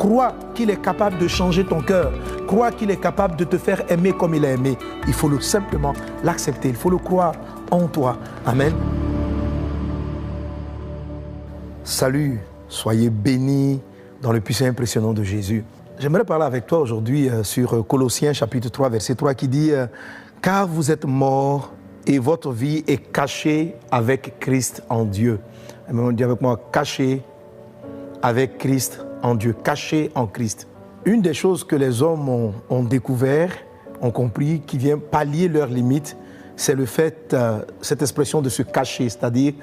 Crois qu'il est capable de changer ton cœur. Crois qu'il est capable de te faire aimer comme il a aimé. Il faut simplement l'accepter. Il faut le croire en toi. Amen. Salut, soyez bénis dans le puissant et impressionnant de Jésus. J'aimerais parler avec toi aujourd'hui sur Colossiens chapitre 3, verset 3 qui dit « Car vous êtes morts et votre vie est cachée avec Christ en Dieu. » On dit avec moi « Cachée avec Christ en Dieu. » Caché en Christ. Une des choses que les hommes ont découvert, ont compris, qui vient pallier leurs limites, c'est le fait, cette expression de se cacher, c'est-à-dire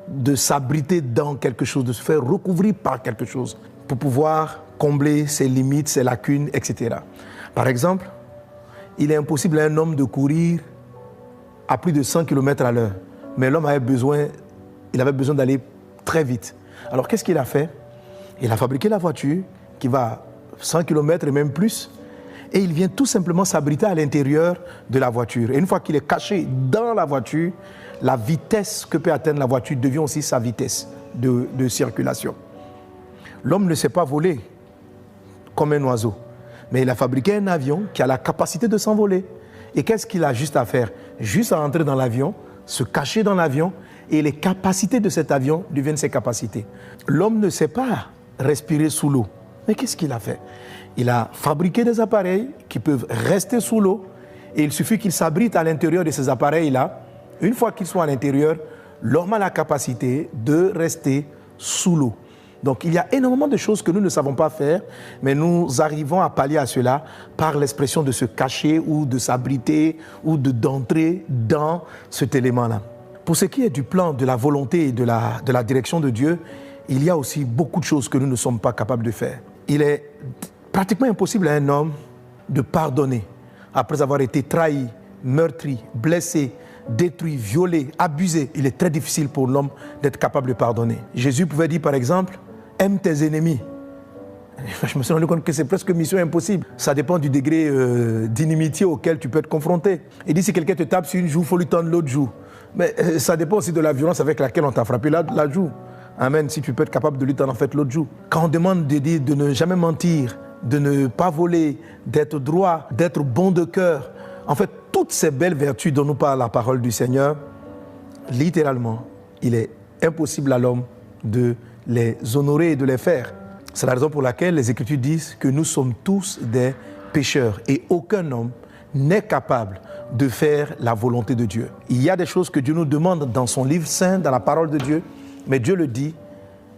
de s'abriter dans quelque chose, de se faire recouvrir par quelque chose pour pouvoir combler ses limites, ses lacunes, etc. Par exemple, il est impossible à un homme de courir à plus de 100 km à l'heure, mais l'homme avait besoin d'aller très vite. Alors qu'est-ce qu'il a fait? Il a fabriqué la voiture qui va 100 km et même plus, et il vient tout simplement s'abriter à l'intérieur de la voiture. Et une fois qu'il est caché dans la voiture, la vitesse que peut atteindre la voiture devient aussi sa vitesse de circulation. L'homme ne sait pas voler comme un oiseau, mais il a fabriqué un avion qui a la capacité de s'envoler. Et qu'est-ce qu'il a juste à faire? Juste à entrer dans l'avion, se cacher dans l'avion, et les capacités de cet avion deviennent ses capacités. L'homme ne sait pas respirer sous l'eau. Mais qu'est-ce qu'il a fait? Il a fabriqué des appareils qui peuvent rester sous l'eau, et il suffit qu'il s'abrite à l'intérieur de ces appareils-là. Une fois qu'ils sont à l'intérieur, l'homme a la capacité de rester sous l'eau. Donc il y a énormément de choses que nous ne savons pas faire, mais nous arrivons à pallier à cela par l'expression de se cacher ou de s'abriter ou d'entrer dans cet élément-là. Pour ce qui est du plan, de la volonté et de la direction de Dieu, il y a aussi beaucoup de choses que nous ne sommes pas capables de faire. Il est pratiquement impossible à un homme de pardonner après avoir été trahi, meurtri, blessé, détruit, violé, abusé. Il est très difficile pour l'homme d'être capable de pardonner. Jésus pouvait dire par exemple, aime tes ennemis. Je me suis rendu compte que c'est presque mission impossible. Ça dépend du degré d'inimitié auquel tu peux être confronté. Il dit si quelqu'un te tape sur une joue, il faut lui tendre l'autre joue. Mais ça dépend aussi de la violence avec laquelle on t'a frappé la joue. Amen, si tu peux être capable de lui tendre en fait l'autre joue. Quand on demande de dire de ne jamais mentir, de ne pas voler, d'être droit, d'être bon de cœur, en fait, toutes ces belles vertus dont nous parle la parole du Seigneur, littéralement, il est impossible à l'homme de les honorer et de les faire. C'est la raison pour laquelle les Écritures disent que nous sommes tous des pécheurs et aucun homme n'est capable de faire la volonté de Dieu. Il y a des choses que Dieu nous demande dans son livre saint, dans la parole de Dieu, mais Dieu le dit,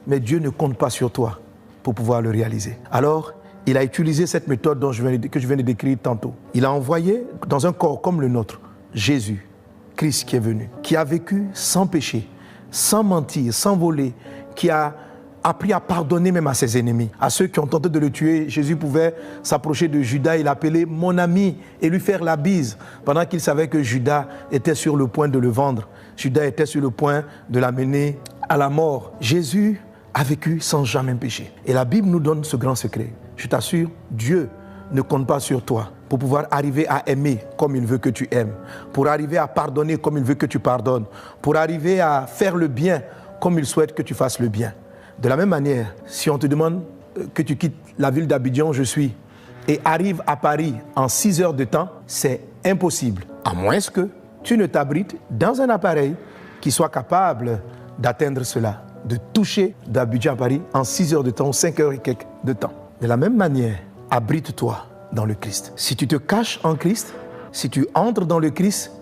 mais Dieu ne compte pas sur toi pour pouvoir le réaliser. Alors, il a utilisé cette méthode que je viens de décrire tantôt. Il a envoyé dans un corps comme le nôtre, Jésus, Christ qui est venu, qui a vécu sans péché, sans mentir, sans voler, qui a appris à pardonner même à ses ennemis. À ceux qui ont tenté de le tuer, Jésus pouvait s'approcher de Judas et l'appeler mon ami et lui faire la bise, pendant qu'il savait que Judas était sur le point de le vendre. Judas était sur le point de l'amener à la mort. Jésus a vécu sans jamais pécher. Et la Bible nous donne ce grand secret. Je t'assure, Dieu ne compte pas sur toi pour pouvoir arriver à aimer comme il veut que tu aimes, pour arriver à pardonner comme il veut que tu pardonnes, pour arriver à faire le bien comme il souhaite que tu fasses le bien. De la même manière, si on te demande que tu quittes la ville d'Abidjan où je suis et arrives à Paris en 6 heures de temps, c'est impossible, à moins que tu ne t'abrites dans un appareil qui soit capable d'atteindre cela, de toucher d'Abidjan à Paris en 6 heures de temps ou 5 heures et quelques de temps. De la même manière, abrite-toi dans le Christ. Si tu te caches en Christ, si tu entres dans le Christ,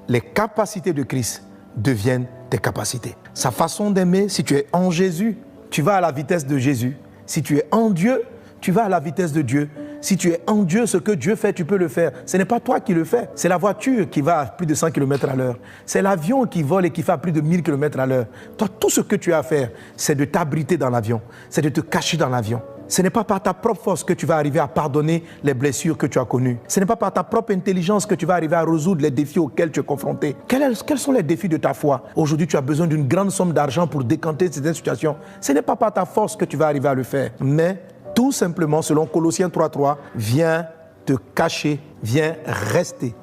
les capacités de Christ deviennent tes capacités. Sa façon d'aimer, si tu es en Jésus, tu vas à la vitesse de Jésus. Si tu es en Dieu, tu vas à la vitesse de Dieu. Si tu es en Dieu, ce que Dieu fait, tu peux le faire. Ce n'est pas toi qui le fais. C'est la voiture qui va à plus de 100 km à l'heure. C'est l'avion qui vole et qui fait à plus de 1000 km à l'heure. Toi, tout ce que tu as à faire, c'est de t'abriter dans l'avion. C'est de te cacher dans l'avion. Ce n'est pas par ta propre force que tu vas arriver à pardonner les blessures que tu as connues. Ce n'est pas par ta propre intelligence que tu vas arriver à résoudre les défis auxquels tu es confronté. Quels sont les défis de ta foi? Aujourd'hui, tu as besoin d'une grande somme d'argent pour décanter certaines situations. Ce n'est pas par ta force que tu vas arriver à le faire. Mais tout simplement, selon Colossiens 3.3, viens te cacher, viens rester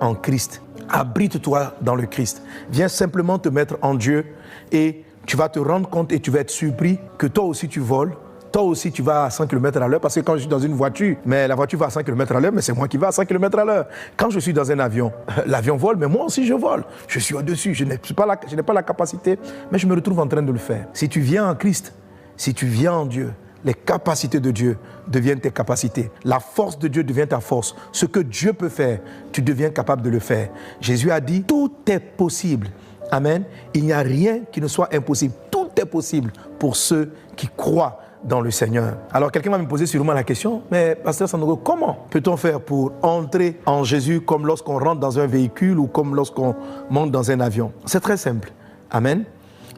en Christ. Abrite-toi dans le Christ. Viens simplement te mettre en Dieu et tu vas te rendre compte et tu vas être surpris que toi aussi tu voles, Toi aussi, tu vas à 100 km à l'heure parce que quand je suis dans une voiture, mais la voiture va à 100 km à l'heure, mais c'est moi qui vais à 100 km à l'heure. Quand je suis dans un avion, l'avion vole, mais moi aussi je vole. Je suis au-dessus, je n'ai pas la capacité, mais je me retrouve en train de le faire. Si tu viens en Christ, si tu viens en Dieu, les capacités de Dieu deviennent tes capacités. La force de Dieu devient ta force. Ce que Dieu peut faire, tu deviens capable de le faire. Jésus a dit, tout est possible. Amen. Il n'y a rien qui ne soit impossible. Tout est possible pour ceux qui croient dans le Seigneur. Alors quelqu'un va me poser sûrement la question, mais pasteur Sandogo, comment peut-on faire pour entrer en Jésus comme lorsqu'on rentre dans un véhicule ou comme lorsqu'on monte dans un avion? C'est très simple. Amen.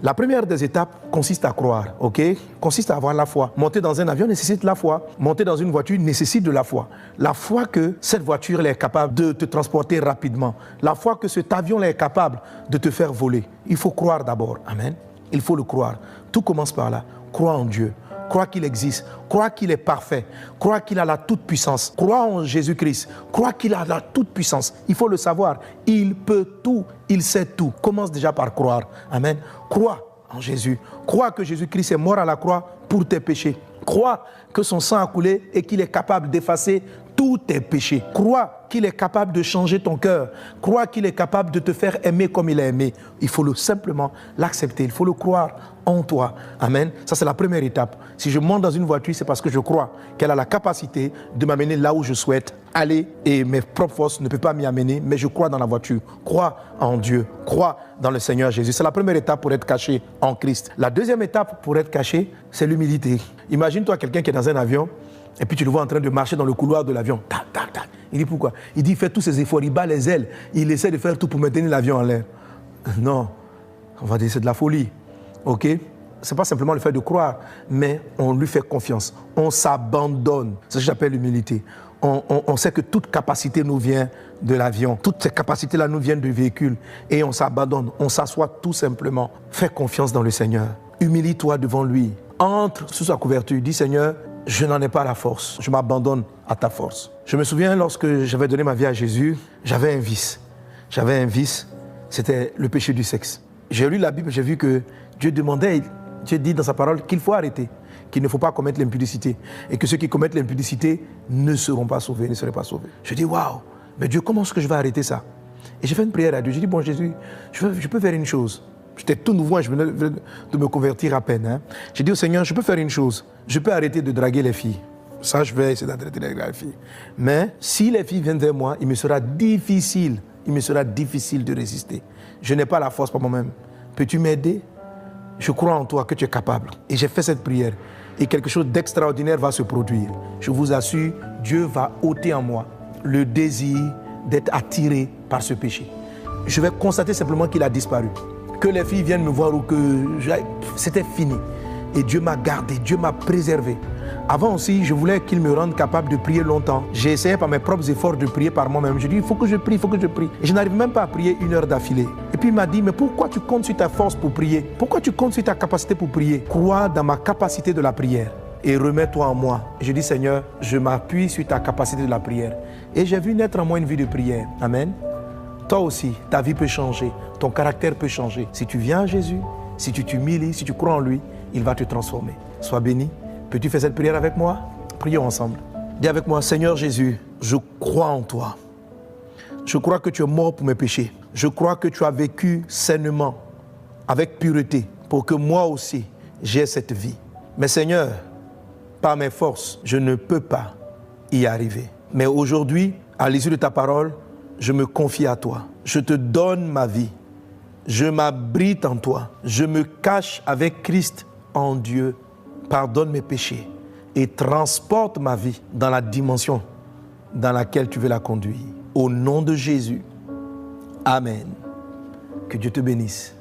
La première des étapes consiste à croire, ok? Consiste à avoir la foi. Monter dans un avion nécessite la foi. Monter dans une voiture nécessite de la foi. La foi que cette voiture est capable de te transporter rapidement. La foi que cet avion est capable de te faire voler. Il faut croire d'abord. Amen. Il faut le croire. Tout commence par là. Crois en Dieu. Crois qu'il existe, crois qu'il est parfait, crois qu'il a la toute-puissance, crois en Jésus-Christ, crois qu'il a la toute-puissance. Il faut le savoir, il peut tout, il sait tout. Commence déjà par croire. Amen. Crois en Jésus, crois que Jésus-Christ est mort à la croix pour tes péchés. Crois que son sang a coulé et qu'il est capable d'effacer tous tes péchés. Crois qu'il est capable de changer ton cœur. Crois qu'il est capable de te faire aimer comme il a aimé. Il faut simplement l'accepter. Il faut le croire en toi. Amen. Ça, c'est la première étape. Si je monte dans une voiture, c'est parce que je crois qu'elle a la capacité de m'amener là où je souhaite aller et mes propres forces ne peuvent pas m'y amener, mais je crois dans la voiture. Crois en Dieu. Crois dans le Seigneur Jésus. C'est la première étape pour être caché en Christ. La deuxième étape pour être caché, c'est l'humilité. Imagine-toi quelqu'un qui est dans un avion et puis tu le vois en train de marcher dans le couloir de l'avion. Tac, tac, tac. Il dit pourquoi? Il dit il fait tous ses efforts, il bat les ailes, il essaie de faire tout pour maintenir l'avion en l'air. Non, on va dire c'est de la folie. Ok? Ce n'est pas simplement le fait de croire, mais on lui fait confiance. On s'abandonne. C'est ce que j'appelle l'humilité. On sait que toute capacité nous vient de l'avion. Toutes ces capacités-là nous viennent du véhicule. Et on s'abandonne. On s'assoit tout simplement. Fais confiance dans le Seigneur. Humilie-toi devant lui. Entre sous sa couverture. Dis Seigneur, je n'en ai pas la force. Je m'abandonne à ta force. Je me souviens lorsque j'avais donné ma vie à Jésus, j'avais un vice. J'avais un vice. C'était le péché du sexe. J'ai lu la Bible, j'ai vu que Dieu dit dans sa parole qu'il faut arrêter, qu'il ne faut pas commettre l'impudicité et que ceux qui commettent l'impudicité ne seront pas sauvés, ne seraient pas sauvés. Je dis waouh, mais Dieu, comment est-ce que je vais arrêter ça? Et j'ai fait une prière à Dieu. J'ai dit bon Jésus, je peux faire une chose. J'étais tout nouveau, je venais de me convertir à peine. Hein. J'ai dit au Seigneur, je peux faire une chose. Je peux arrêter de draguer les filles. Ça, je vais essayer d'arrêter de draguer les filles. Mais si les filles viennent vers moi, il me sera difficile de résister. Je n'ai pas la force par moi-même. Peux-tu m'aider? Je crois en toi que tu es capable. Et j'ai fait cette prière. Et quelque chose d'extraordinaire va se produire. Je vous assure, Dieu va ôter en moi le désir d'être attiré par ce péché. Je vais constater simplement qu'il a disparu. Que les filles viennent me voir ou que c'était fini. Et Dieu m'a gardé, Dieu m'a préservé. Avant aussi, je voulais qu'il me rende capable de prier longtemps. J'ai essayé par mes propres efforts de prier par moi-même. Je dis, il faut que je prie, il faut que je prie. Et je n'arrive même pas à prier 1 heure d'affilée. Et puis il m'a dit, mais pourquoi tu comptes sur ta force pour prier? Pourquoi tu comptes sur ta capacité pour prier? Crois dans ma capacité de la prière et remets-toi en moi. Et je dis, Seigneur, je m'appuie sur ta capacité de la prière. Et j'ai vu naître en moi une vie de prière. Amen. Toi aussi, ta vie peut changer, ton caractère peut changer. Si tu viens à Jésus, si tu t'humilies, si tu crois en lui, il va te transformer. Sois béni. Peux-tu faire cette prière avec moi? Prions ensemble. Dis avec moi, Seigneur Jésus, je crois en toi. Je crois que tu es mort pour mes péchés. Je crois que tu as vécu sainement, avec pureté, pour que moi aussi, j'aie cette vie. Mais Seigneur, par mes forces, je ne peux pas y arriver. Mais aujourd'hui, à l'issue de ta parole, je me confie à toi. Je te donne ma vie. Je m'abrite en toi. Je me cache avec Christ en Dieu. Pardonne mes péchés et transporte ma vie dans la dimension dans laquelle tu veux la conduire. Au nom de Jésus. Amen. Que Dieu te bénisse.